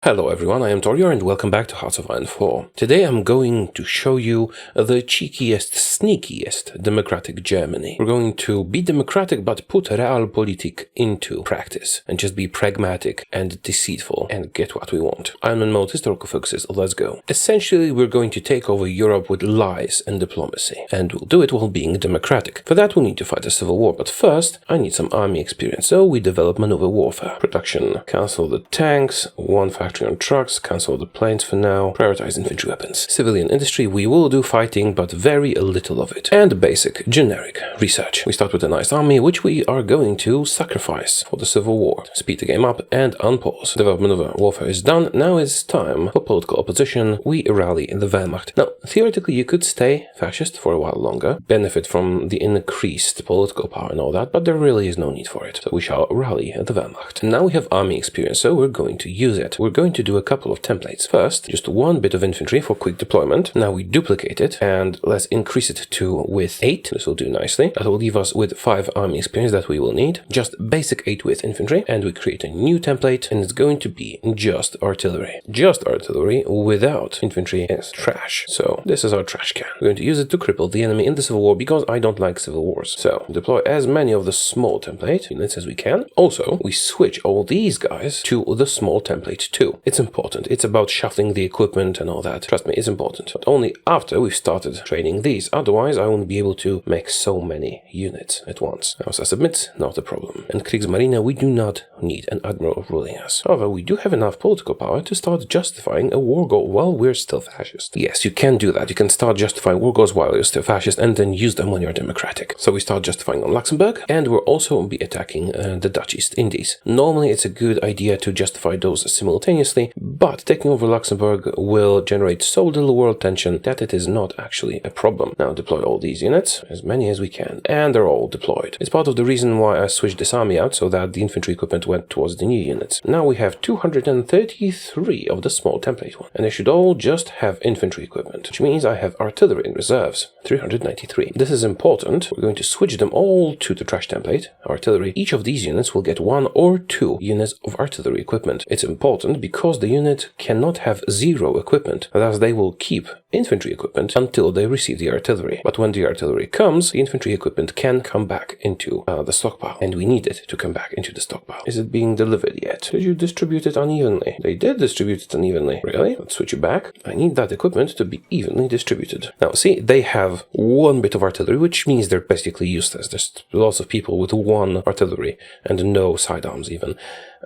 Hello everyone, I am Taureor and welcome back to Hearts of Iron 4. Today I'm going to show you the cheekiest, sneakiest democratic Germany. We're going to be democratic but put realpolitik into practice and just be pragmatic and deceitful and get what we want. I'm in mode historical focuses, let's go. Essentially we're going to take over Europe with lies and diplomacy, and we'll do it while being democratic. For that we'll need to fight a civil war, but first I need some army experience, so we develop maneuver warfare. Production, cancel the tanks, one factory on trucks, cancel the planes for now, prioritize infantry weapons. Civilian industry, we will do fighting, but very little of it. And basic, generic research. We start with a nice army, which we are going to sacrifice for the civil war. Speed the game up and unpause. Development of warfare is done. Now it's time for political opposition. We rally in the Wehrmacht. Now, theoretically, you could stay fascist for a while longer, benefit from the increased political power and all that, but there really is no need for it. So we shall rally at the Wehrmacht. Now we have army experience, so we're going to use it. We're going to do a couple of templates. First, just one bit of infantry for quick deployment. Now we duplicate it and let's increase it to with 8. This will do nicely. That will leave us with 5 army experience that we will need. Just basic 8 with infantry, and we create a new template, and it's going to be just artillery. Just artillery without infantry is trash. So this is our trash can. We're going to use it to cripple the enemy in the civil war because I don't like civil wars. So deploy as many of the small template units as we can. Also, we switch all these guys to the small template too. It's important. It's about shuffling the equipment and all that. Trust me, it's important. But only after we've started training these. Otherwise, I won't be able to make so many units at once. Now, as I submit, not a problem. And Kriegsmarine, we do not need an admiral ruling us. However, we do have enough political power to start justifying a war goal while we're still fascist. Yes, you can do that. You can start justifying war goals while you're still fascist and then use them when you're democratic. So we start justifying on Luxembourg, and we'll also be attacking the Dutch East Indies. Normally, it's a good idea to justify those simultaneously, but taking over Luxembourg will generate so little world tension that it is not actually a problem. Now deploy all these units, as many as we can, and they're all deployed. It's part of the reason why I switched this army out, so that the infantry equipment went towards the new units. Now we have 233 of the small template one, and they should all just have infantry equipment, which means I have artillery in reserves, 393. This is important. We're going to switch them all to the trash template, artillery. Each of these units will get 1 or 2 units of artillery equipment. It's important because the unit cannot have 0 equipment, thus they will keep infantry equipment until they receive the artillery. But when the artillery comes, the infantry equipment can come back into the stockpile, and we need it to come back into the stockpile. Is it being delivered yet? Did you distribute it unevenly? They did distribute it unevenly. Really? Let's switch it back. I need that equipment to be evenly distributed. Now see, they have 1 bit of artillery, which means they're basically useless. There's lots of people with 1 artillery and no sidearms even.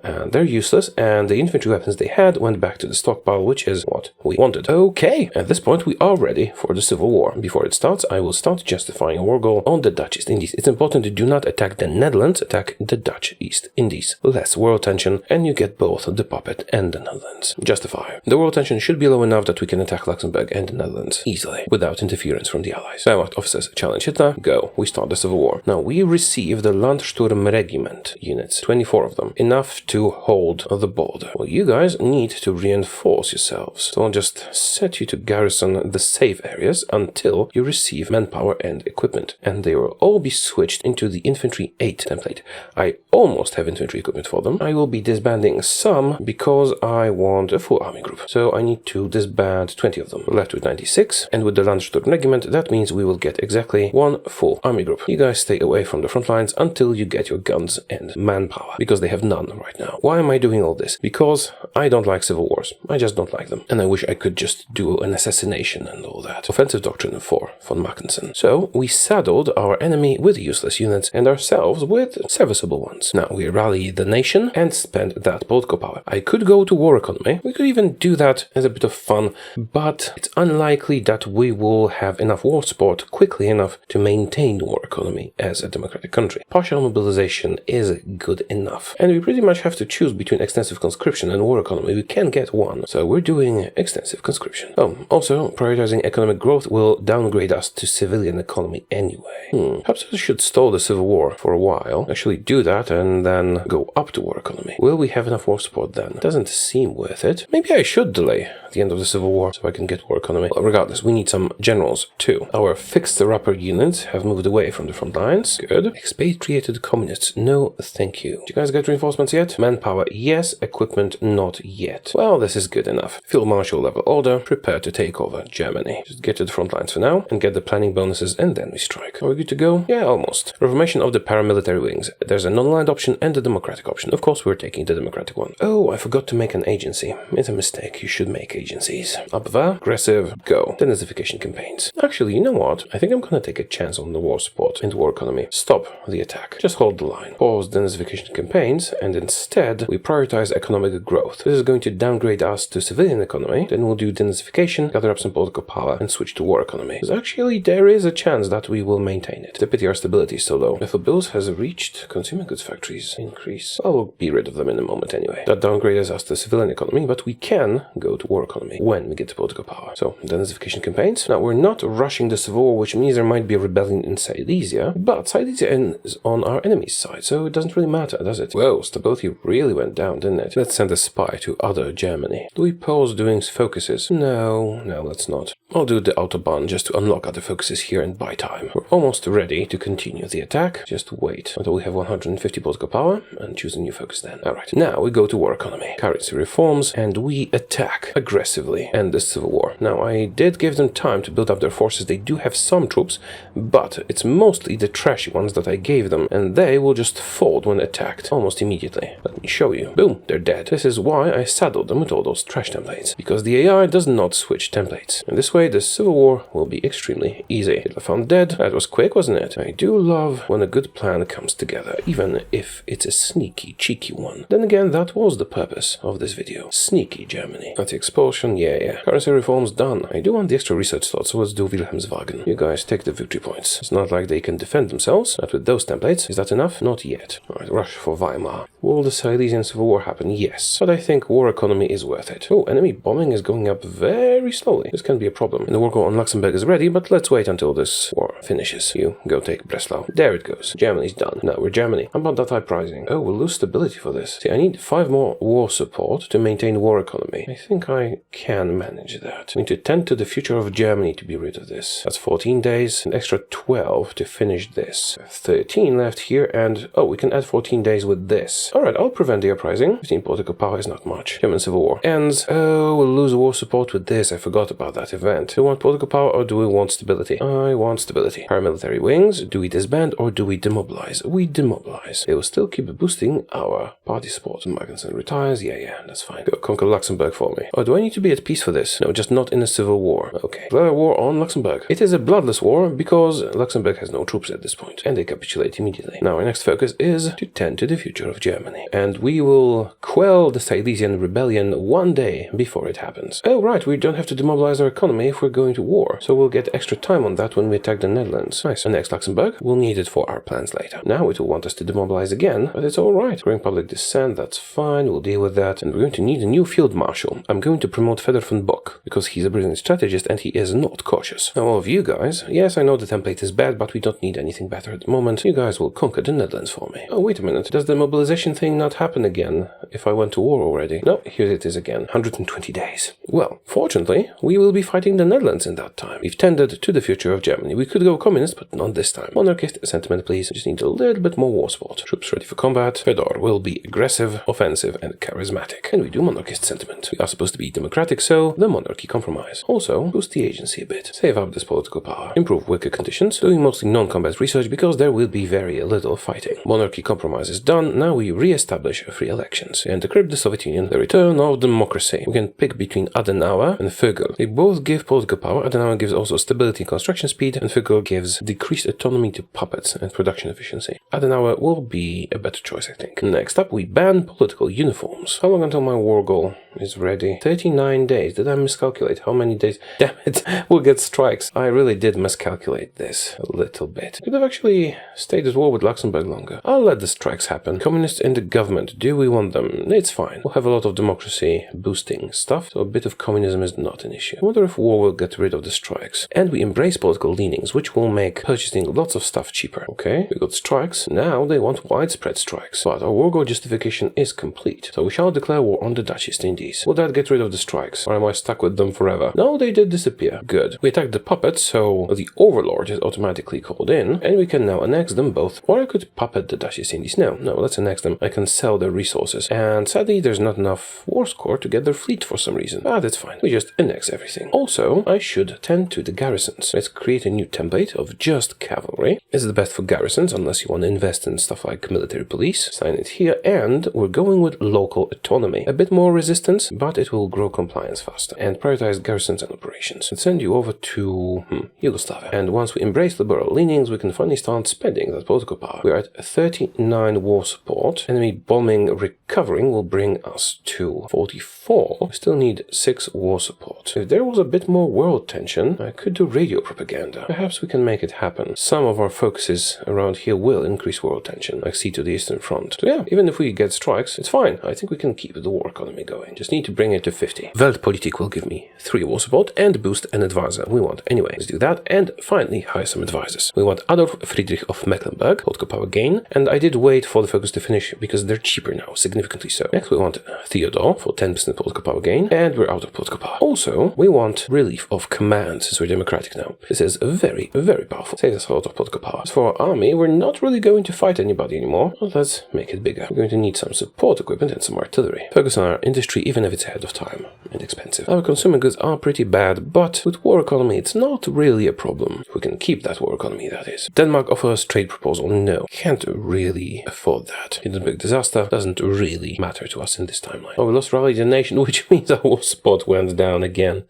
They're useless, and the infantry weapons they had went back to the stockpile, which is what we wanted. Okay, at this point we are ready for the civil war. Before it starts, I will start justifying a war goal on the Dutch East Indies. It's important to do not attack the Netherlands, attack the Dutch East Indies. Less world tension, and you get both the puppet and the Netherlands. Justify. The world tension should be low enough that we can attack Luxembourg and the Netherlands easily, without interference from the Allies. Wehrmacht officers challenge Hitler. Go. We start the civil war. Now, we receive the Landsturm Regiment units, 24 of them, enough to hold the border. Well, you guys need to reinforce yourselves. So I'll just set you to garrison the safe areas until you receive manpower and equipment. And they will all be switched into the infantry 8 template. I almost have infantry equipment for them. I will be disbanding some because I want a full army group. So I need to disband 20 of them. We're left with 96. And with the Landsturm Regiment, that means we will get exactly 1 full army group. You guys stay away from the front lines until you get your guns and manpower, because they have none right now. Why am I doing all this? Because I don't like civil wars. I just don't like them. And I wish I could just do an assassination and all that. Offensive Doctrine 4, von Mackensen. So we saddled our enemy with useless units and ourselves with serviceable ones. Now we rally the nation and spend that political power. I could go to war economy. We could even do that as a bit of fun, but it's unlikely that we will have enough war support quickly enough to maintain war economy as a democratic country. Partial mobilization is good enough. And we pretty much have to choose between extensive conscription and war economy. We can get one, so we're doing extensive conscription. Oh, also, prioritizing economic growth will downgrade us to civilian economy anyway. Perhaps I should stall the civil war for a while, actually do that, and then go up to war economy. Will we have enough war support then? Doesn't seem worth it. Maybe I should delay the end of the Civil War so I can get war economy. Well, regardless, we need some generals too. Our fixer-upper units have moved away from the front lines. Good. Expatriated communists. No, thank you. Did you guys get reinforcements yet? Manpower, yes. Equipment, not yet. Well, this is good enough. Field Marshal level order. Prepare to take over Germany. Just get to the front lines for now and get the planning bonuses and then we strike. Are we good to go? Yeah, almost. Reformation of the paramilitary wings. There's a non-aligned option and a democratic option. Of course, we're taking the democratic one. Oh, I forgot to make an agency. It's a mistake. You should make agencies. Up there. Aggressive. Go. Denazification campaigns. Actually, you know what? I think I'm gonna take a chance on the war support and war economy. Stop the attack. Just hold the line. Pause denazification campaigns and instead we prioritize economic growth. This is going to downgrade us to civilian economy. Then we'll do denazification, gather up some political power and switch to war economy. Because actually there is a chance that we will maintain it. The pity our stability is so low. If a bills has reached consumer goods factories increase, I will be rid of them in a moment anyway. That downgrades us to civilian economy, but we can go to war economy when we get to political power. So denazification campaigns. Now we're not rushing the civil war, which means there might be a rebellion in Silesia, but Silesia is on our enemy's side, so it doesn't really matter, does it? Whoa, stability really went down, didn't it? Let's send a spy to other Germany. Do we pause doing focuses? No, let's not. I'll do the Autobahn just to unlock other focuses here and buy time. We're almost ready to continue the attack. Just wait until we have 150 political power and choose a new focus then. Alright, now we go to war economy. Currency reforms and we attack aggressively and the civil war. Now I did give them time to build up their forces. They do have some troops, but it's mostly the trashy ones that I gave them and they will just fold when attacked almost immediately. Let me show you. Boom, they're dead. This is why I saddled them with all those trash templates, because the AI does not switch templates. And this way the civil war will be extremely easy. Hitler found dead. That was quick, wasn't it? I do love when a good plan comes together, even if it's a sneaky, cheeky one. Then again, that was the purpose of this video. Sneaky Germany. Nazi expulsion, yeah. Currency reforms done. I do want the extra research slots, so let's do Wilhelmshaven. You guys take the victory points. It's not like they can defend themselves, not with those templates. Is that enough? Not yet. Alright, rush for Weimar. Will the Silesian Civil War happen? Yes. But I think war economy is worth it. Oh, enemy bombing is going up very slowly. This can be a problem. And the war goal on Luxembourg is ready, but let's wait until this war finishes. You go take Breslau. There it goes. Germany's done. Now we're Germany. How about that uprising? Oh, we'll lose stability for this. See, I need 5 more war support to maintain war economy. I think I can manage that. I need to tend to the future of Germany to be rid of this. That's 14 days, an extra 12 to finish this. 13 left here, and oh, we can add 14 days with this. Alright, I'll prevent the uprising. 15 political power is not much. German Civil War. And, oh, we'll lose war support with this. I forgot about that event. Do we want political power or do we want stability? I want stability. Paramilitary wings. Do we disband or do we demobilize? We demobilize. They will still keep boosting our party support. Magnuson retires. Yeah, that's fine. Go conquer Luxembourg for me. Oh, do I need to be at peace for this? No, just not in a civil war. Okay. Declare a war on Luxembourg. It is a bloodless war because Luxembourg has no troops at this point, and they capitulate immediately. Now our next focus is to tend to the future of Germany, and we will quell the Silesian rebellion one day before it happens. Oh right, we don't have to demobilize our economy if we're going to war, so we'll get extra time on that when we attack the Netherlands. Nice. And next Luxembourg, we'll need it for our plans later. Now it will want us to demobilize again, but it's alright. Growing public dissent, that's fine, we'll deal with that, and we're going to need a new field marshal. I'm going to promote Fedor von Bock, because he's a brilliant strategist and he is not cautious. Now all of you guys, yes, I know the template is bad, but we don't need anything better at the moment. You guys will conquer the Netherlands for me. Oh, wait a minute. Does the mobilization thing not happen again if I went to war already? No, here it is again. 120 days. Well, fortunately, we will be fighting the Netherlands in that time. We've tended to the future of Germany. We could go communist, but not this time. Monarchist sentiment, please. We just need a little bit more war support. Troops ready for combat. Fedor will be aggressive, offensive, and charismatic. And we do monarchist sentiment. We are supposed to be democratic, so the monarchy compromise. Also, boost the agency a bit. Save up this political power. Improve worker conditions. Doing mostly non-combat research because there will be very little fighting. Monarchy compromise is done. Now we re-establish free elections and decrypt the Soviet Union. The return of democracy. We can pick between Adenauer and Vogel. They both give political power. Adenauer gives also stability and construction speed, and Vogel gives decreased autonomy to puppets and production efficiency. Adenauer will be a better choice, I think. Next up, we ban political uniforms. How long until my war goal is ready? 39 days. Did I miscalculate? How many days? Damn it, we'll get strikes. I really did miscalculate this a little bit. Could have actually stayed at war with Luxembourg longer. I'll let the strikes happen. Communists in the government, do we want them? It's fine. We'll have a lot of democracy boosting stuff, so a bit of communism is not an issue. I wonder if war war will get rid of the strikes. And we embrace political leanings, which will make purchasing lots of stuff cheaper. Okay, we got strikes, now they want widespread strikes. But our war goal justification is complete. So we shall declare war on the Dutch East Indies. Will that get rid of the strikes, or am I stuck with them forever? No, they did disappear. Good. We attacked the puppets, so the overlord is automatically called in, and we can now annex them both. Or I could puppet the Dutch East Indies. No, let's annex them. I can sell their resources. And sadly, there's not enough war score to get their fleet for some reason. That's fine. We just annex everything. Also, I should tend to the garrisons. Let's create a new template of just cavalry. This is the best for garrisons, unless you want to invest in stuff like military police. Sign it here, and we're going with local autonomy. A bit more resistance, but it will grow compliance faster. And prioritize garrisons and operations. Let's send you over to Yugoslavia. And once we embrace liberal leanings, we can finally start spending that political power. We're at 39 war support. Enemy bombing recovering will bring us to 44. We still need 6 war support. If there was a bit more world tension, I could do radio propaganda. Perhaps we can make it happen. Some of our focuses around here will increase world tension, like sea to the Eastern Front. So yeah, even if we get strikes, it's fine. I think we can keep the war economy going. Just need to bring it to 50. Weltpolitik will give me 3 war support and boost an advisor we want. Anyway, let's do that, and finally hire some advisors. We want Adolf Friedrich of Mecklenburg, political power gain, and I did wait for the focus to finish because they're cheaper now, significantly so. Next we want Theodore for 10% political power gain, and we're out of political power. Also, we want relief of command since we're democratic now. This is very, very powerful. Saves us a lot of political power. As for our army, we're not really going to fight anybody anymore. Well, let's make it bigger. We're going to need some support equipment and some artillery. Focus on our industry even if it's ahead of time and expensive. Our consumer goods are pretty bad, but with war economy it's not really a problem. We can keep that war economy, that is. Denmark offers trade proposal. No, can't really afford that. Hindenburg disaster doesn't really matter to us in this timeline. Oh, we lost rally the nation, which means our war support went down again.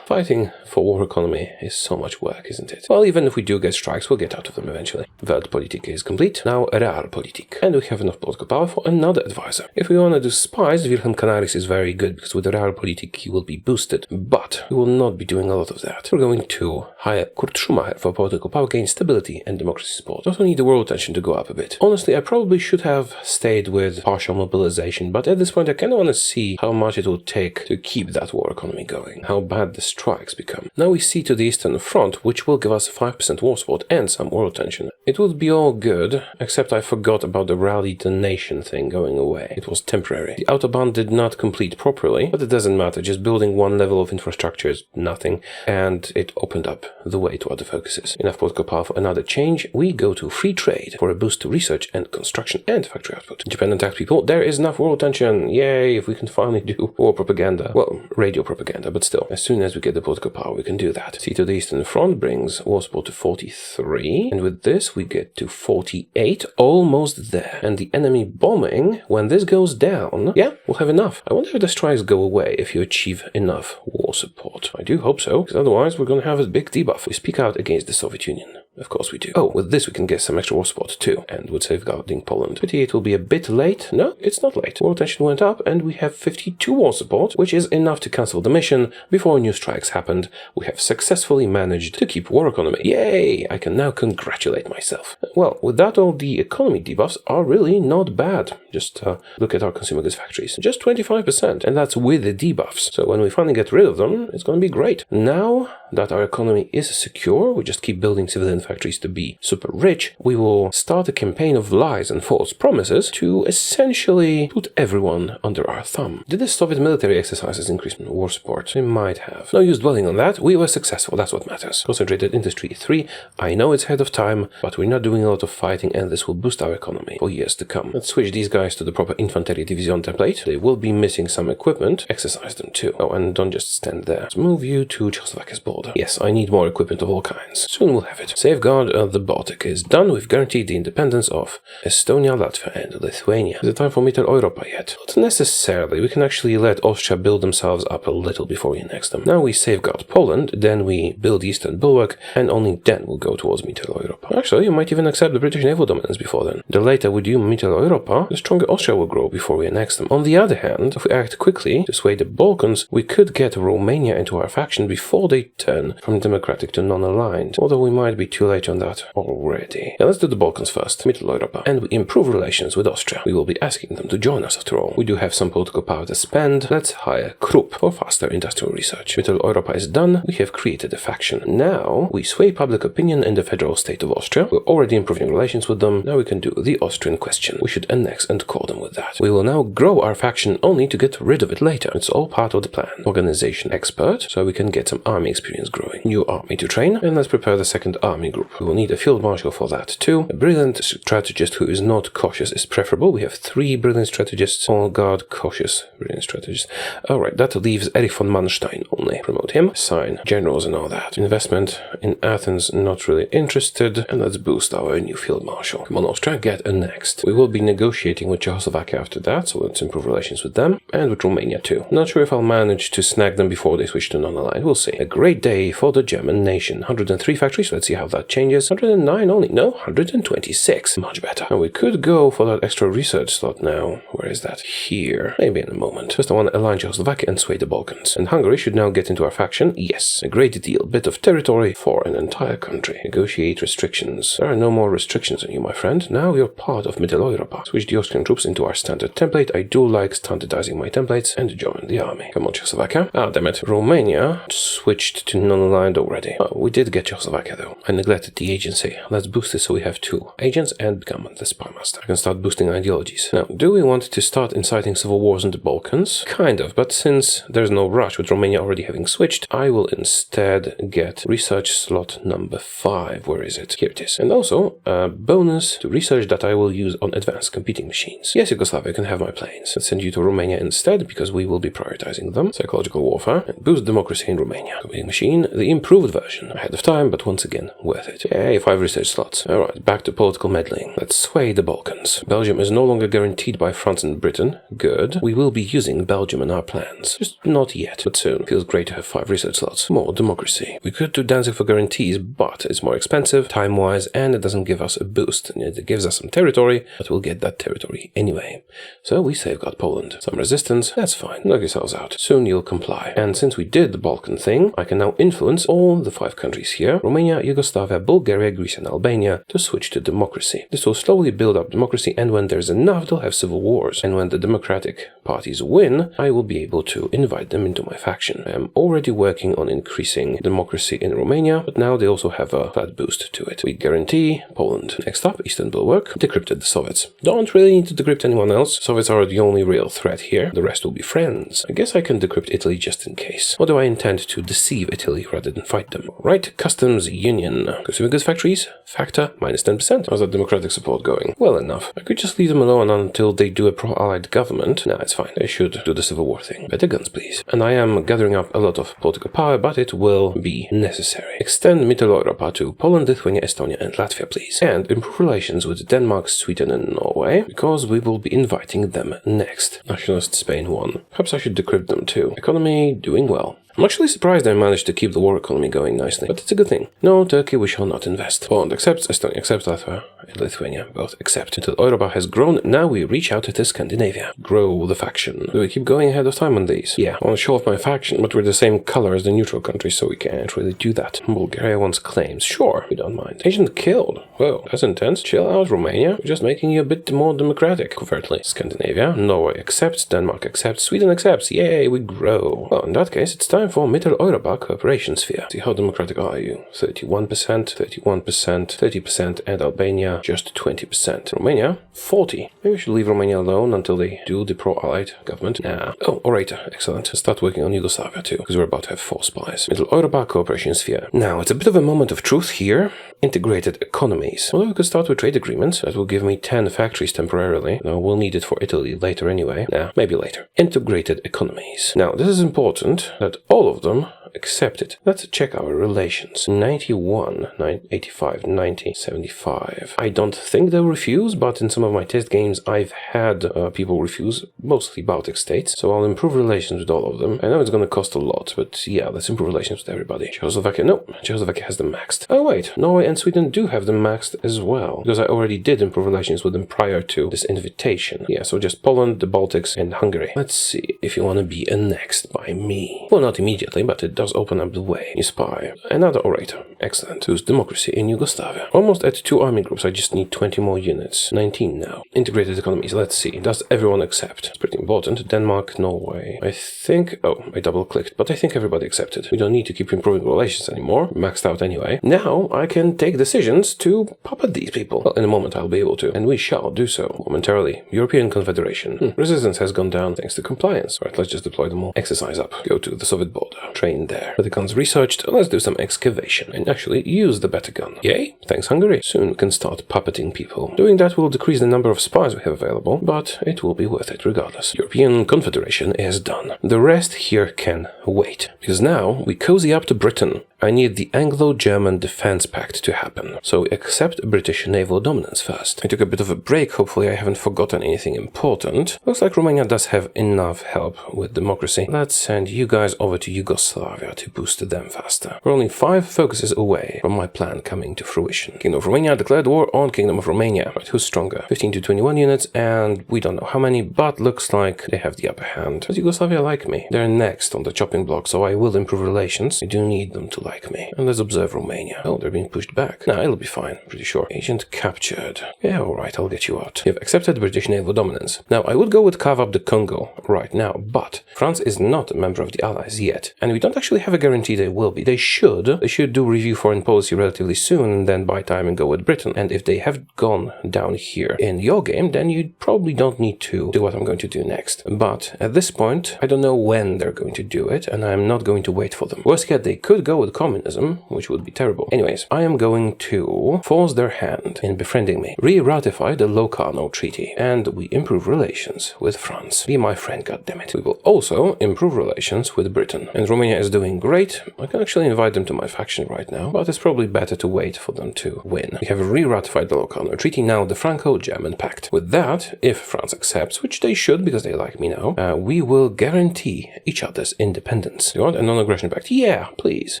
Fighting for war economy is so much work, isn't it? Well, even if we do get strikes, we'll get out of them eventually. Weltpolitik is complete. Now Realpolitik. And we have enough political power for another advisor. If we want to do spies, Wilhelm Canaris is very good, because with Realpolitik he will be boosted. But we will not be doing a lot of that. We're going to hire Kurt Schumacher for political power gain, stability, and democracy support. Also need the world tension to go up a bit. Honestly, I probably should have stayed with partial mobilization, but at this point I kind of want to see how much it will take to keep that war economy going, how bad the strikes become. Now we see to the Eastern Front, which will give us 5% war support and some world tension. It would be all good, except I forgot about the rally the nation thing going away. It was temporary. The Autobahn did not complete properly, but it doesn't matter. Just building one level of infrastructure is nothing, and it opened up the way to other focuses. Enough political power for another change. We go to free trade for a boost to research and construction and factory output. Japan attacked people. There is enough world tension. Yay, if we can finally do war propaganda. Well, radio propaganda, but still. As soon as we get the political power, we can do that. See to the Eastern Front brings war support to 43, and with this we get to 48, almost there. And the enemy bombing, when this goes down, yeah, we'll have enough. I wonder if the strikes go away if you achieve enough war support. I do hope so, because otherwise we're going to have a big debuff. We speak out against the Soviet Union. Of course we do. Oh, with this we can get some extra war support too, and with safeguarding Poland. 58 will be a bit late. No, it's not late. World tension went up, and we have 52 war support, which is enough to cancel the mission before new strikes happened. We have successfully managed to keep war economy. Yay! I can now congratulate myself. Well, with that all the economy debuffs are really not bad. Just look at our consumer goods factories. Just 25%, and that's with the debuffs. So when we finally get rid of them, it's going to be great. Now that our economy is secure, we just keep building civilian factories to be super rich, we will start a campaign of lies and false promises to essentially put everyone under our thumb. Did the Soviet military exercises increase war support? They might have. No use dwelling on that. We were successful. That's what matters. Concentrated Industry 3. I know it's ahead of time, but we're not doing a lot of fighting, and this will boost our economy for years to come. Let's switch these guys to the proper Infanterie Division template. They will be missing some equipment. Exercise them too. Oh, and don't just stand there. Let's move you to Czechoslovakia's border. Yes, I need more equipment of all kinds. Soon we'll have it. Safeguard of the Baltic is done. We've guaranteed the independence of Estonia, Latvia, and Lithuania. Is it time for Mitteleuropa yet? Not necessarily. We can actually let Austria build themselves up a little before we annex them. Now we safeguard Poland, then we build Eastern Bulwark, and only then we'll go towards Mitteleuropa. Actually, you might even accept the British naval dominance before then. The later we do Mitteleuropa, the stronger Austria will grow before we annex them. On the other hand, if we act quickly to sway the Balkans, we could get Romania into our faction before they turn from democratic to non-aligned. Although we might be too late on that already. Now let's do the Balkans first, Mitteleuropa, and we improve relations with Austria. We will be asking them to join us after all. We do have some political power to spend. Let's hire Krupp for faster industrial research. Mitteleuropa is done. We have created a faction. Now we sway public opinion in the federal state of Austria. We're already improving relations with them. Now we can do the Austrian question. We should annex and call them with that. We will now grow our faction only to get rid of it later. It's all part of the plan. Organization expert, so we can get some army experience growing. New army to train, and let's prepare the second army group. We will need a field marshal for that too. A brilliant strategist who is not cautious is preferable. We have 3 brilliant strategists. All guard cautious brilliant strategists. Alright, that leaves Erich von Manstein only. Promote him. Assign generals and all that. Investment in Athens, not really interested. And let's boost our new field marshal. Come on, Austria, get annexed. We will be negotiating with Czechoslovakia after that, so let's improve relations with them. And with Romania too. Not sure if I'll manage to snag them before they switch to non-aligned. We'll see. A great day for the German nation. 103 factories. Let's see how that changes. 109 only. No, 126. Much better. And we could go for that extra research slot now. Where is that? Here. Maybe in a moment. First I want to align Czechoslovakia and sway the Balkans. And Hungary should now get into our faction. Yes. A great deal. Bit of territory for an entire country. Negotiate restrictions. There are no more restrictions on you, my friend. Now you're part of Mitteleuropa. Switch the Austrian troops into our standard template. I do like standardizing my templates and join the army. Come on, Czechoslovakia. Ah, damn it. Romania switched to non-aligned already. Oh, we did get Czechoslovakia though. I neglected the agency. Let's boost it so we have 2 agents and become the spy master. I can start boosting ideologies. Now, do we want to start inciting civil wars in the Balkans? Kind of, but since there's no rush with Romania already having switched, I will instead get research slot number 5. Where is it? Here it is. And also, a bonus to research that I will use on advanced computing machines. Yes, Yugoslavia can have my planes. Let's send you to Romania instead, because we will be prioritizing them. Psychological warfare. And boost democracy in Romania. Computing machine, the improved version. Ahead of time, but once again, worth it. Yay, 5 research slots. Alright, back to political meddling. Let's sway the Balkans. Belgium is no longer guaranteed by France and Britain. Good. We will be using Belgium in our plans. Just not yet, but soon. Feels great to have 5 research slots. More democracy. We could do Danzig for guarantees, but it's more expensive, time-wise, and it doesn't give us a boost. It gives us some territory, but we'll get that territory anyway. So we safeguard Poland. Some resistance, that's fine. Knock yourselves out. Soon you'll comply. And since we did the Balkan thing, I can now influence all the 5 countries here, Romania, Yugoslavia, Bulgaria, Greece, and Albania, to switch to democracy. This will slowly build up democracy, and when there's enough, they'll have civil wars. And when the democratic parties win, I will be able to invite them into my faction. I am already working on increasing democracy in Romania, but now they also have a flat boost to it. We guarantee Poland. Next up, Eastern Bulwark. Decrypted the Soviets. Don't really need to decrypt anyone else. Soviets are the only real threat here. The rest will be friends. I guess I can decrypt Italy just in case. Or do I intend to deceive Italy rather than fight them? Right, Customs Union. Consumer goods factories. Factor, minus 10%. How's that democratic support going? Well enough. I could just leave them alone until they do a pro-allied government. Nah, it's fine. They should do the civil war thing. Better guns, please. And I am gathering up a lot of political power, but it will be necessary. Extend Mitteleuropa to Poland, Lithuania, Estonia, and Latvia, please. And improve relations with Denmark, Sweden, and Norway, because we will be inviting them next. Nationalist Spain won. Perhaps I should decrypt them too. Economy doing well. I'm actually surprised I managed to keep the war economy going nicely, but it's a good thing. No, Turkey, we shall not invest. Poland accepts, Estonia accepts, Latvia and Lithuania both accept. Until Europa has grown, now we reach out to Scandinavia. Grow the faction. Do we keep going ahead of time on these? Yeah, I want to show off my faction, but we're the same color as the neutral countries, so we can't really do that. Bulgaria wants claims. Sure, we don't mind. Agent killed. Whoa, that's intense. Chill out, Romania. We're just making you a bit more democratic, covertly. Scandinavia, Norway accepts, Denmark accepts, Sweden accepts. Yay, we grow. Well, in that case, it's time for Mitteleuropa cooperation sphere. See, how democratic are you? 31%, 31%, 30%, and Albania just 20%. Romania, 40%. Maybe we should leave Romania alone until they do the pro-allied government. Nah. Oh, orator. Excellent. Start working on Yugoslavia too, because we're about to have 4 spies. Mitteleuropa cooperation sphere. Now, it's a bit of a moment of truth here. Integrated economies. Well, we could start with trade agreements. That will give me 10 factories temporarily. Now, we'll need it for Italy later anyway. Nah, maybe later. Integrated economies. Now, this is important that all of them accept it. Let's check our relations. 91, 85, 90, 75. I don't think they'll refuse, but in some of my test games I've had people refuse, mostly Baltic states, so I'll improve relations with all of them. I know it's gonna cost a lot, but yeah, let's improve relations with everybody. Czechoslovakia, no, Czechoslovakia has them maxed. Oh wait, Norway and Sweden do have them maxed as well, because I already did improve relations with them prior to this invitation. Yeah, so just Poland, the Baltics, and Hungary. Let's see if you want to be annexed by me. Well, not immediately, but it does open up the way. You spy. Another orator. Excellent. Boost democracy in Yugoslavia. Almost at 2 army groups. I just need 20 more units. 19 now. Integrated economies. Let's see. Does everyone accept? It's pretty important. Denmark, Norway. I think... Oh, I double-clicked, but I think everybody accepted. We don't need to keep improving relations anymore. Maxed out anyway. Now I can take decisions to puppet these people. Well, in a moment I'll be able to, and we shall do so momentarily. European Confederation. Resistance has gone down thanks to compliance. Right, let's just deploy them all. Exercise up. Go to the Soviet border. Train there. The guns researched. Let's do some excavation and actually use the better gun. Yay! Thanks, Hungary. Soon we can start puppeting people. Doing that will decrease the number of spies we have available, but it will be worth it regardless. European Confederation is done. The rest here can wait, because now we cozy up to Britain. I need the Anglo-German Defense Pact to happen, so accept British naval dominance first. I took a bit of a break, hopefully I haven't forgotten anything important. Looks like Romania does have enough help with democracy. Let's send you guys over to Yugoslavia to boost them faster. We're only 5 focuses away from my plan coming to fruition. Kingdom of Romania declared war on Kingdom of Romania. Right, who's stronger? 15 to 21 units, and we don't know how many, but looks like they have the upper hand. Does Yugoslavia like me? They're next on the chopping block, so I will improve relations. I do need them to like me. And let's observe Romania. Oh, they're being pushed back. Nah, it'll be fine. Pretty sure. Agent captured. Yeah, alright, I'll get you out. You've accepted British naval dominance. Now, I would go with carve up the Congo right now, but France is not a member of the Allies yet. And we don't actually have a guarantee they will be. They should do review foreign policy relatively soon and then buy time and go with Britain. And if they have gone down here in your game, then you probably don't need to do what I'm going to do next. But at this point, I don't know when they're going to do it, and I'm not going to wait for them. Worst case, they could go with communism, which would be terrible. Anyways, I am going to force their hand in befriending me, re-ratify the Locarno Treaty, and we improve relations with France. Be my friend, goddammit. We will also improve relations with Britain. And Romania is doing great. I can actually invite them to my faction right now, but it's probably better to wait for them to win. We have re-ratified the Locarno Treaty, now the Franco-German Pact. With that, if France accepts, which they should because they like me now, we will guarantee each other's independence. You want a non-aggression pact? Yeah, please.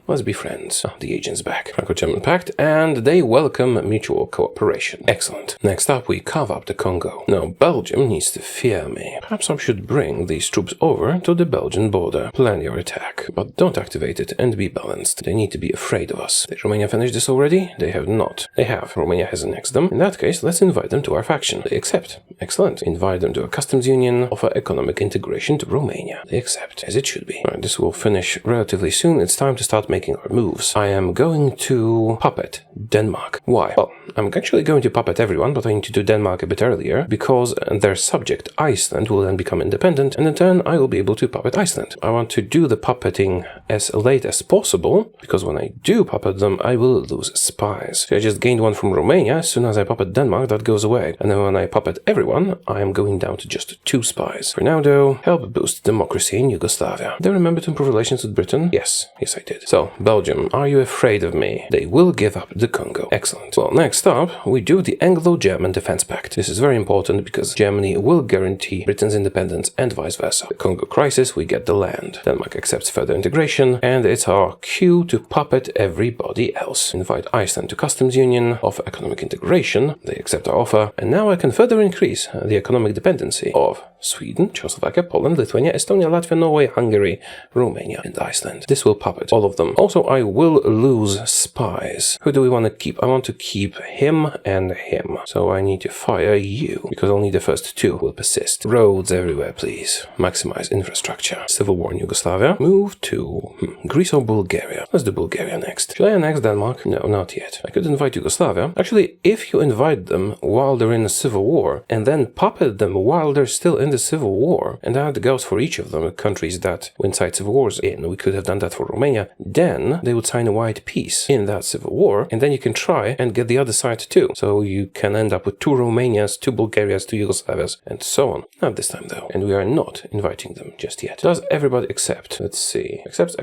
Let's be friends. Oh, the agent's back. Franco-German Pact, and they welcome mutual cooperation. Excellent. Next up, we carve up the Congo. Now, Belgium needs to fear me. Perhaps I should bring these troops over to the Belgian border. Plan your attack, but don't activate it and be balanced. They need to be afraid of us. Did Romania finish this already? They have not. They have. Romania has annexed them. In that case, let's invite them to our faction. They accept. Excellent. Invite them to a customs union, offer economic integration to Romania. They accept, as it should be. Alright, this will finish relatively soon. It's time to start making our moves. I am going to puppet Denmark. Why? Well, I'm actually going to puppet everyone, but I need to do Denmark a bit earlier, because their subject, Iceland, will then become independent, and in turn I will be able to puppet Iceland. I want to do the puppeting as late as possible, because when I do puppet them, I will lose spies. So I just gained one from Romania. As soon as I puppet Denmark, that goes away. And then when I puppet everyone, I am going down to just 2 spies. For now, though, help boost democracy in Yugoslavia. Did I remember to improve relations with Britain? Yes, I did. So, Belgium, are you afraid of me? They will give up the Congo. Excellent. Well, next up, we do the Anglo-German Defense Pact. This is very important because Germany will guarantee Britain's independence and vice versa. The Congo crisis, we get the land. Denmark accepts further integration, and it's our cue to puppet everybody else. Invite Iceland to customs union, offer economic integration. They accept our offer, and now I can further increase the economic dependency of Sweden, Czechoslovakia, Poland, Lithuania, Estonia, Latvia, Norway, Hungary, Romania, and Iceland. This will puppet all of them. Also, I will lose spies. Who do we want to keep? I want to keep him and him. So I need to fire you, because only the first 2 will persist. Roads everywhere, please. Maximize infrastructure. Civil war in Yugoslavia. Move to Greece or Bulgaria. Let's do Bulgaria next. Should I annex Denmark? No, not yet. I could invite Yugoslavia. Actually, if you invite them while they're in a civil war, and then puppet them while they're still in the civil war, and that goes for each of them, countries that we incite civil wars in. We could have done that for Romania. Then they would sign a white peace in that civil war, and then you can try and get the other side too. So you can end up with 2 Romanias, 2 Bulgarias, 2 Yugoslavias, and so on. Not this time though. And we are not inviting them just yet. Does everybody accept? Let's see. Accepts.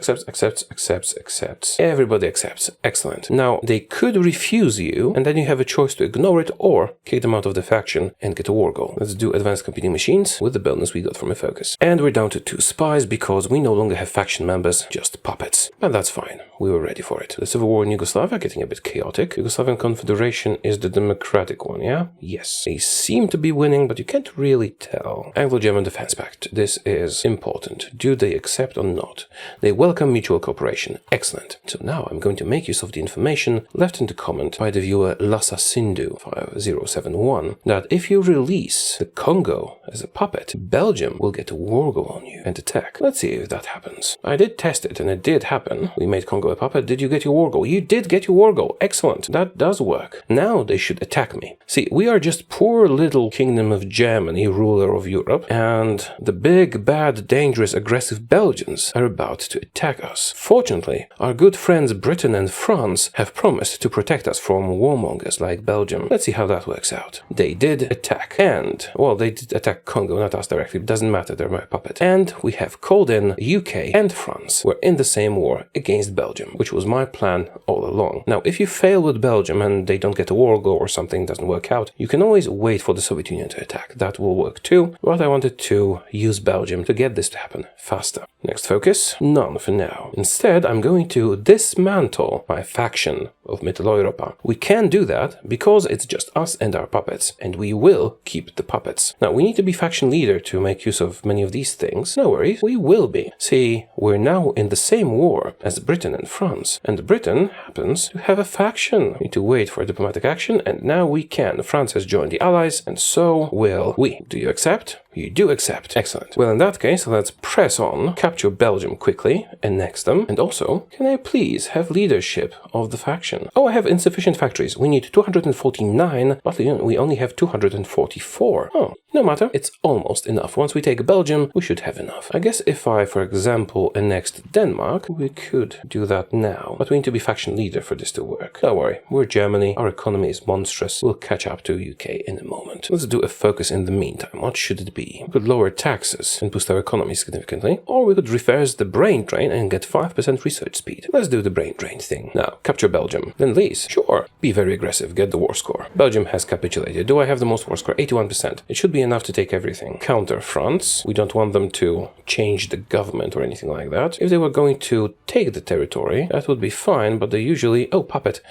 Everybody accepts. Excellent. Now, they could refuse you, and then you have a choice to ignore it or kick them out of the faction and get a war goal. Let's do advanced competing machines with the bonus we got from a focus. And we're down to 2 spies because we no longer have faction members, just puppets. But that's fine. we were ready for it. The civil war in Yugoslavia getting a bit chaotic. Yugoslavian Confederation is the democratic one, yeah? Yes. They seem to be winning, but you can't really tell. Anglo-German Defense Pact. This is important. Do they accept or not? They welcome mutual cooperation. Excellent. So now I'm going to make use of the information left in the comment by the viewer Lassa Sindhu 5071 that if you release the Congo as a puppet, Belgium will get a war go on you and attack. Let's see if that happens. I did test it and it did happen. We made Congo a puppet. Did you get your war goal? You did get your war goal. Excellent. That does work. Now they should attack me. See, we are just poor little Kingdom of Germany, ruler of Europe, and the big, bad, dangerous, aggressive Belgians are about to attack us. Fortunately, our good friends Britain and France have promised to protect us from warmongers like Belgium. Let's see how that works out. They did attack. And, well, they did attack Congo, not us directly. It doesn't matter, they're my puppet. And we have called in UK and France. We're in the same war against Belgium, which was my plan all along. Now, if you fail with Belgium and they don't get a war go or something doesn't work out, you can always wait for the Soviet Union to attack. That will work too, but I wanted to use Belgium to get this to happen faster. Next focus? None for now. Instead, I'm going to dismantle my faction of Mitteleuropa. We can do that because it's just us and our puppets, and we will keep the puppets. Now, we need to be faction leader to make use of many of these things. No worries, we will be. See, we're now in the same war as Britain and France, and Britain happens to have a faction. We need to wait for diplomatic action, and now we can. France has joined the Allies, and so will we. Do you accept? You do accept. Excellent. Well, in that case, let's press on, capture Belgium quickly, annex them, and also, can I please have leadership of the faction? Oh, I have insufficient factories. We need 249, but we only have 244. Oh, no matter. It's almost enough. Once we take Belgium, we should have enough. I guess if I, for example, annexed Denmark, we could do that now, but we need to be faction leader for this to work. Don't worry, we're Germany, our economy is monstrous. We'll catch up to UK in a moment. Let's do a focus in the meantime. What should it be? We could lower taxes and boost our economy significantly, or we could reverse the brain drain and get 5% research speed. Let's do the brain drain thing. Now, capture Belgium. Then lease. Sure. Be very aggressive. Get the war score. Belgium has capitulated. Do I have the most war score? 81%. It should be enough to take everything. Counter France. We don't want them to change the government or anything like that. If they were going to take the territory, that would be fine, but they usually... Oh, puppet.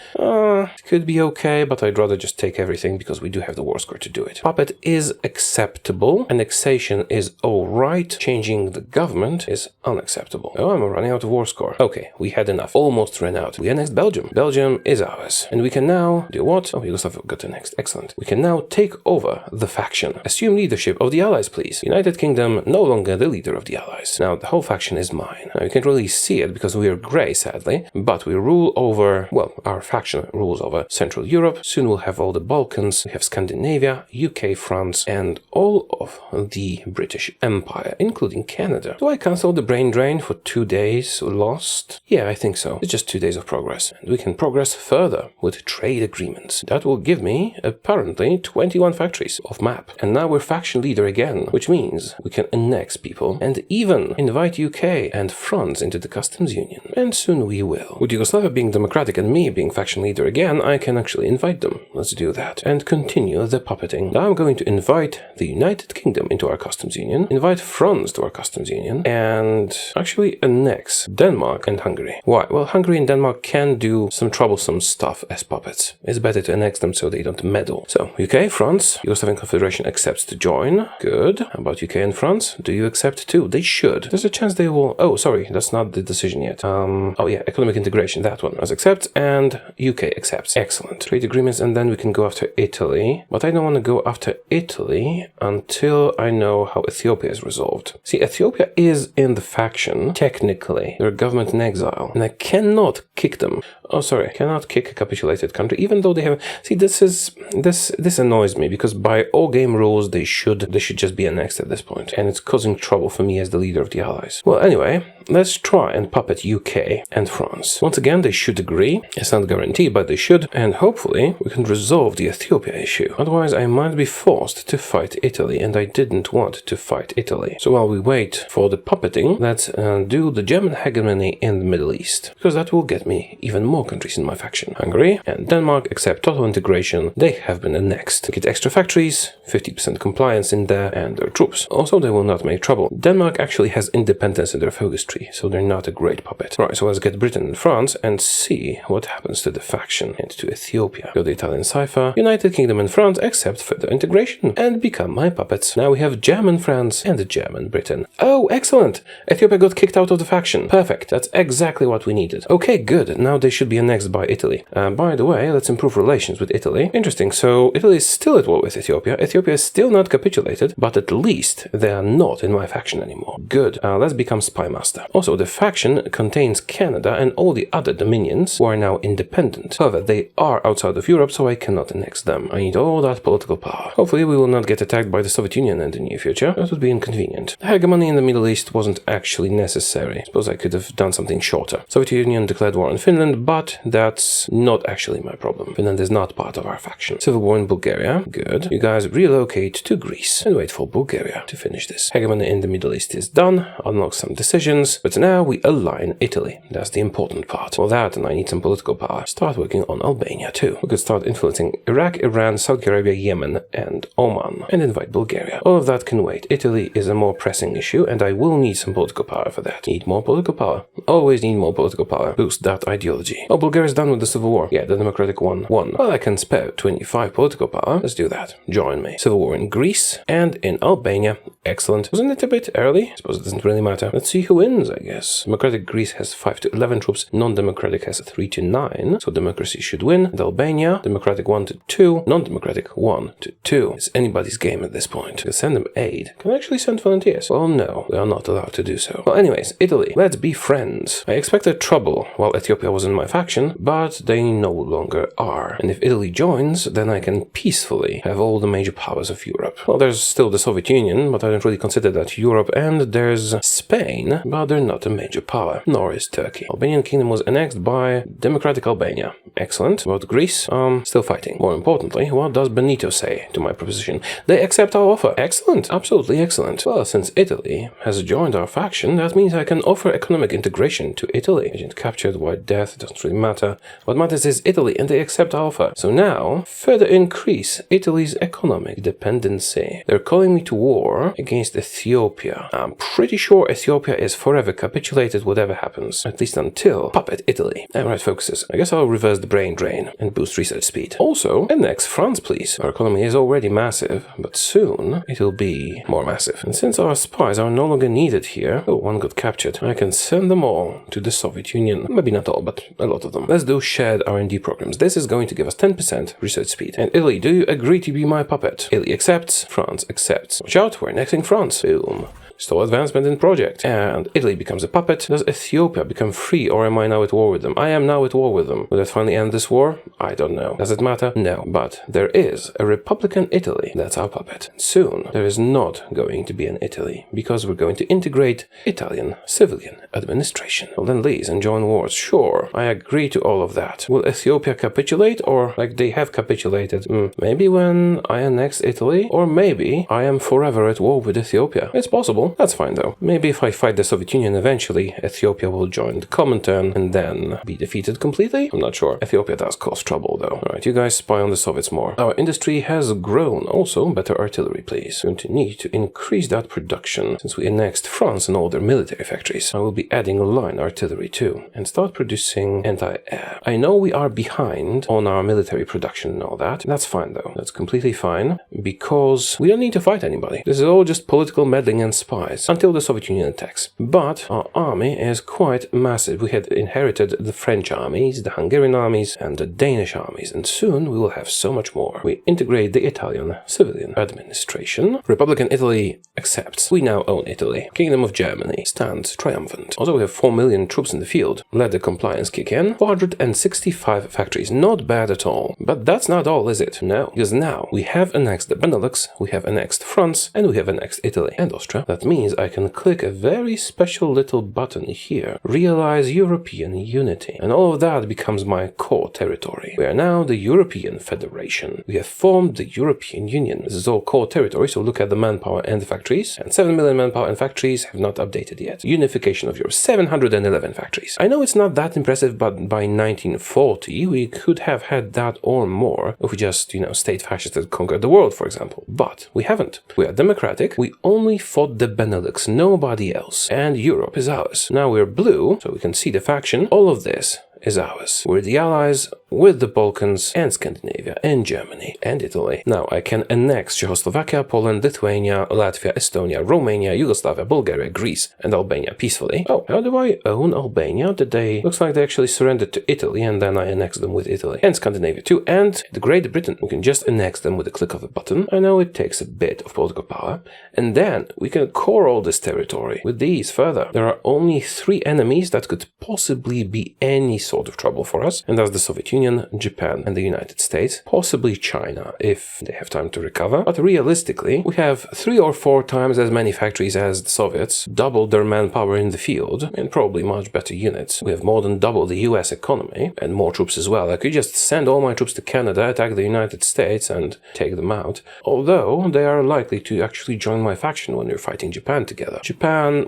Could be okay, but I'd rather just take everything because we do have the war score to do it. Puppet is acceptable. Annexation is alright. Changing the government is unacceptable. Oh, I'm running out of war score. Okay, we had enough. Almost ran out. We annexed Belgium. Belgium is ours. And we can now do what? Oh, Yugoslavia got annexed. Excellent. We can now take over the faction. Assume leadership of the Allies, please. United Kingdom, no longer the leader of the Allies. Now, the whole faction is mine. Now, you can't really see it because we are grey, sadly, but we rule over, well, our faction rules over Central Europe. Soon we'll have all the Balkans. We have Scandinavia, UK, France, and all of the British Empire, including Canada. Do I cancel the brain drain for 2 days lost? Yeah, I think so. It's just 2 days of progress. And we can progress further with trade agreements. That will give me, apparently, 21 factories of map. And now we're faction leader again, which means we can annex people and even invite UK and France into the customs union. And soon we will. With Yugoslavia being democratic and me being faction leader again, I can actually invite them. Let's do that. And continue the puppeting. Now I'm going to invite the United Kingdom into our customs union, invite France to our customs union, and actually annex Denmark and Hungary. Why? Well, Hungary and Denmark can do some troublesome stuff as puppets. It's better to annex them so they don't meddle. So, UK, France, Yugoslavian Confederation accepts to join. Good. How about UK and France? Do you accept too? They should. There's a chance they will... Oh, sorry, that's not the decision yet. Oh yeah, economic integration, that one. As accepts, and UK accepts. Excellent. Trade agreements, and then we can go after Italy. But I don't want to go after Italy until I know how Ethiopia is resolved. See, Ethiopia is in the faction, technically. They're a government in exile, and I cannot kick them. Oh, sorry, I cannot kick a capitulated country, even though they have... See, this annoys me, because by all game rules, they should just be annexed at this point, and it's causing trouble for me as the leader of the Allies. Well, anyway, let's try and puppet UK and France. Once again, they should agree. It's not guaranteed, but they should, and hopefully we can resolve the Ethiopia issue. Otherwise, I might be forced to fight Italy, and I didn't want to fight Italy. So while we wait for the puppeting, let's do the German hegemony in the Middle East, because that will get me even more countries countries in my faction. Hungary and Denmark accept total integration. They have been annexed. Get extra factories, 50% compliance in there, and their troops. Also, they will not make trouble. Denmark actually has independence in their focus tree, so they're not a great puppet. Right, so let's get Britain and France and see what happens to the faction and to Ethiopia. Go the Italian cipher. United Kingdom and France accept further integration and become my puppets. Now we have German France and German Britain. Oh, excellent! Ethiopia got kicked out of the faction. Perfect. That's exactly what we needed. Okay, good. Now they should be annexed by Italy. By the way, let's improve relations with Italy. Interesting. So Italy is still at war with Ethiopia. Ethiopia is still not capitulated, but at least they are not in my faction anymore. Good. Let's become spy master. Also, the faction contains Canada and all the other dominions who are now independent. However, they are outside of Europe, so I cannot annex them. I need all that political power. Hopefully, we will not get attacked by the Soviet Union in the near future. That would be inconvenient. The hegemony in the Middle East wasn't actually necessary. Suppose I could have done something shorter. Soviet Union declared war on Finland, but that's not actually my problem. Finland is not part of our faction. Civil war in Bulgaria. Good. You guys relocate to Greece and wait for Bulgaria to finish this. Hegemony in the Middle East is done. Unlock some decisions. But now we align Italy. That's the important part. For that, and I need some political power. Start working on Albania too. We could start influencing Iraq, Iran, Saudi Arabia, Yemen, and Oman. And invite Bulgaria. All of that can wait. Italy is a more pressing issue, and I will need some political power for that. Need more political power. Always need more political power. Boost that ideology. Oh, Bulgaria is done with the civil war. Yeah, the democratic one won. Well, I can spare 25 political power. Let's do that. Join me. Civil war in Greece and in Albania. Excellent. Wasn't it a bit early? I suppose it doesn't really matter. Let's see who wins, I guess. Democratic Greece has 5 to 11 troops. Non-democratic has 3 to 9. So democracy should win. And Albania, democratic 1 to 2. Non-democratic 1 to 2. It's anybody's game at this point. Can send them aid. Can I actually send volunteers? Well, no. We are not allowed to do so. Well, anyways, Italy. Let's be friends. I expected trouble while Ethiopia was in my faction, but they no longer are. And if Italy joins, then I can peacefully have all the major powers of Europe. Well, there's still the Soviet Union, but I don't really consider that Europe, and there's Spain, but they're not a major power, nor is Turkey. Albanian kingdom was annexed by Democratic Albania. Excellent. About Greece, still fighting. More importantly, what does Benito say to my proposition? They accept our offer. Excellent. Absolutely excellent. Well, since Italy has joined our faction, that means I can offer economic integration to Italy. Agent captured, white death, it doesn't really matter. What matters is Italy, and they accept our offer. So now, further increase Italy's economic dependency. They're calling me to war against Ethiopia. I'm pretty sure Ethiopia is forever capitulated whatever happens. At least until puppet Italy. Alright, focuses. I guess I'll reverse the brain drain and boost research speed. Also, annex France, please. Our economy is already massive, but soon it'll be more massive. And since our spies are no longer needed here, oh, one got captured, I can send them all to the Soviet Union. Maybe not all, but a lot of them. Let's do shared R&D programs. This is going to give us 10% research speed. And Italy, do you agree to be my puppet? Italy accepts, France accepts. Watch out, we're annexing France. Boom. Stall advancement in project. And Italy becomes a puppet. Does Ethiopia become free, or am I now at war with them? I am now at war with them. Will that finally end this war? I don't know. Does it matter? No. But there is a Republican Italy. That's our puppet. Soon, there is not going to be an Italy, because we're going to integrate Italian civilian administration. Well, then lease and join wars. Sure, I agree to all of that. Will Ethiopia capitulate, or like they have capitulated? Maybe when I annex Italy, or maybe I am forever at war with Ethiopia. It's possible. That's fine though. Maybe if I fight the Soviet Union eventually, Ethiopia will join the Comintern and then be defeated completely? I'm not sure. Ethiopia does cause trouble though. Alright, you guys spy on the Soviets more. Our industry has grown. Also, better artillery please. We're going to need to increase that production since we annexed France and all their military factories. I will be adding line artillery too and start producing anti-air. I know we are behind on our military production and all that. That's fine though. That's completely fine because we don't need to fight anybody. This is all just political meddling and spy until the Soviet Union attacks. But our army is quite massive. We had inherited the French armies, the Hungarian armies, and the Danish armies, and soon we will have so much more. We integrate the Italian civilian administration. Republican Italy accepts. We now own Italy. Kingdom of Germany stands triumphant. Also, we have 4 million troops in the field. Let the compliance kick in. 465 factories. Not bad at all. But that's not all, is it? No. Because now we have annexed the Benelux, we have annexed France, and we have annexed Italy and Austria. That means I can click a very special little button here, realize European unity, and all of that becomes my core territory. We are now the European Federation. We have formed the European Union. This is all core territory, so look at the manpower and the factories, and 7 million manpower and factories have not updated yet. Unification of Europe, 711 factories. I know it's not that impressive, but by 1940 we could have had that or more if we just, stayed fascist and conquered the world, for example. But we haven't. We are democratic. We only fought the Benelux, nobody else. And Europe is ours. Now we're blue, so we can see the faction. All of this is ours. We're the allies with the Balkans and Scandinavia and Germany and Italy. Now I can annex Czechoslovakia, Poland, Lithuania, Latvia, Estonia, Romania, Yugoslavia, Bulgaria, Greece, and Albania peacefully. Oh, how do I own Albania? Looks like they actually surrendered to Italy, and then I annexed them with Italy. And Scandinavia too, and the Great Britain. We can just annex them with a click of a button. I know it takes a bit of political power. And then we can core all this territory with these further. There are only 3 enemies that could possibly be any sort of trouble for us, and that's the Soviet Union, Japan, and the United States, possibly China if they have time to recover. But realistically, we have 3 or 4 times as many factories as the Soviets, doubled their manpower in the field, and probably much better units. We have more than double the US economy, and more troops as well. I could just send all my troops to Canada, attack the United States, and take them out. Although they are likely to actually join my faction when we're fighting Japan together. Japan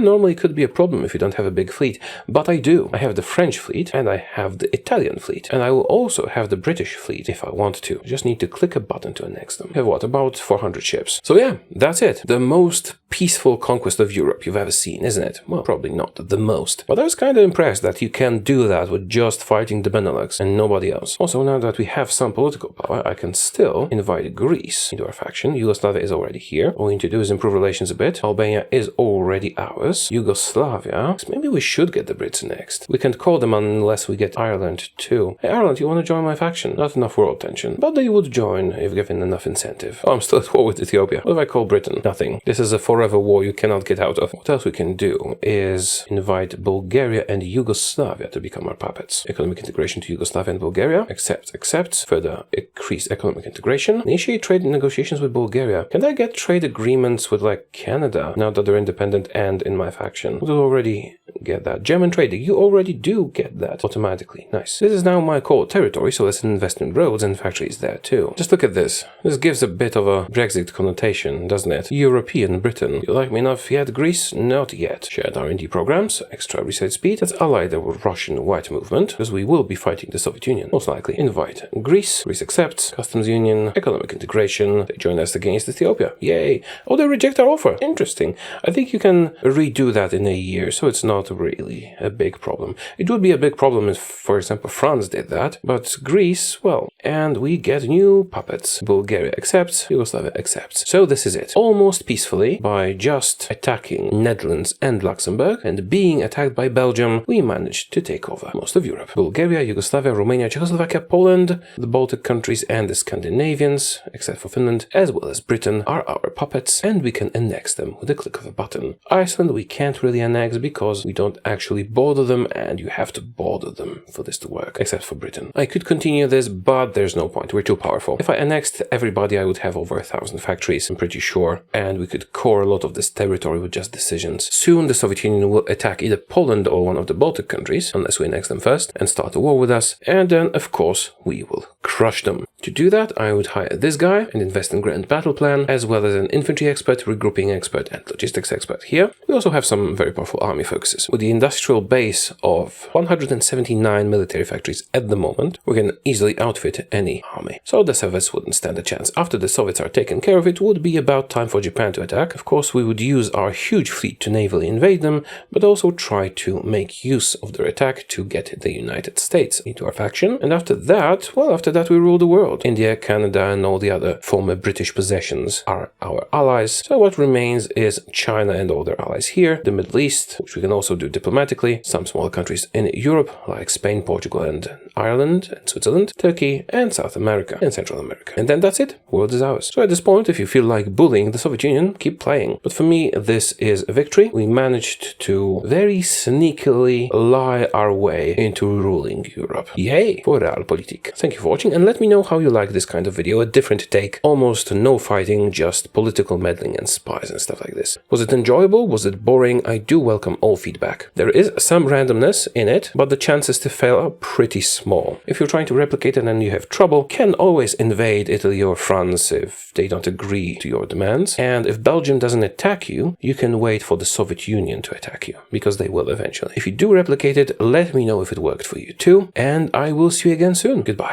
normally could be a problem if you don't have a big fleet, but I do. I have the French fleet, and I have the Italian fleet, and I will also have the British fleet if I want to. I just need to click a button to annex them. I have what, about 400 ships. So yeah, that's it. The most peaceful conquest of Europe you've ever seen, isn't it? Well, probably not the most. But I was kind of impressed that you can do that with just fighting the Benelux and nobody else. Also, now that we have some political power, I can still invite Greece into our faction. Yugoslavia is already here. All we need to do is improve relations a bit. Albania is already ours. Yugoslavia, maybe we should get the Brits next. We can't call them unless we get Ireland too. Hey Ireland, you want to join my faction? Not enough world tension, but they would join if given enough incentive. Oh, I'm still at war with Ethiopia. What if I call Britain? Nothing. This is a forever war you cannot get out of. What else we can do is invite Bulgaria and Yugoslavia to become our puppets. Economic integration to Yugoslavia and Bulgaria. Accept. Further increase economic integration. Initiate trade negotiations with Bulgaria. Can I get trade agreements with Canada now that they're independent and in my faction? We'll already get that. German trade, you already do get that automatically. Nice. This is now my core territory, so let's invest in roads and factories there too. Just look at this. This gives a bit of a Brexit connotation, doesn't it? European Britain. You like me enough yet, Greece? Not yet. Shared R&D programs, extra research speed. Let's ally the Russian white movement, because we will be fighting the Soviet Union. Most likely. Invite Greece. Greece accepts. Customs union. Economic integration. They join us against Ethiopia. Yay. Oh, they reject our offer. Interesting. I think you can redo that in a year, so it's not really a big problem. It would be a big problem if, for example, France did that, but Greece, well, and we get new puppets. Bulgaria accepts, Yugoslavia accepts. So this is it. Almost peacefully, by just attacking Netherlands and Luxembourg, and being attacked by Belgium, we managed to take over most of Europe. Bulgaria, Yugoslavia, Romania, Czechoslovakia, Poland, the Baltic countries and the Scandinavians, except for Finland, as well as Britain, are our puppets, and we can annex them with a click of a button. Iceland we can't really annex because we don't actually border them, and you have to border them for this to work, except for Britain. I could continue this, but there's no point. We're too powerful. If I annexed everybody, I would have over 1,000 factories, I'm pretty sure, and we could core a lot of this territory with just decisions. Soon the Soviet Union will attack either Poland or one of the Baltic countries, unless we annex them first, and start a war with us, and then, of course, we will crush them. To do that, I would hire this guy and invest in Grand Battle Plan, as well as an infantry expert, regrouping expert, and logistics expert here. We also have some very powerful army focuses. With the industrial base of 179 military factories at the moment, we can easily outfit any army. So the Soviets wouldn't stand a chance. After the Soviets are taken care of, it would be about time for Japan to attack. Of course, we would use our huge fleet to navally invade them, but also try to make use of their attack to get the United States into our faction. And after that, we rule the world. India, Canada, and all the other former British possessions are our allies. So what remains is China and all their allies here, the Middle East, which we can also do diplomatically, some smaller countries in Europe, Europe, like Spain, Portugal, and Ireland, and Switzerland, Turkey, and South America, and Central America. And then that's it. World is ours. So at this point, if you feel like bullying the Soviet Union, keep playing. But for me, this is a victory. We managed to very sneakily lie our way into ruling Europe. Yay for Realpolitik. Thank you for watching, and let me know how you like this kind of video, a different take, almost no fighting, just political meddling and spies and stuff like this. Was it enjoyable? Was it boring? I do welcome all feedback. There is some randomness in it, but the chances to fail are pretty small. If you're trying to replicate it and you have trouble, can always invade Italy or France if they don't agree to your demands. And if Belgium doesn't attack you, you can wait for the Soviet Union to attack you, because they will eventually. If you do replicate it, let me know if it worked for you too, and I will see you again soon. Goodbye.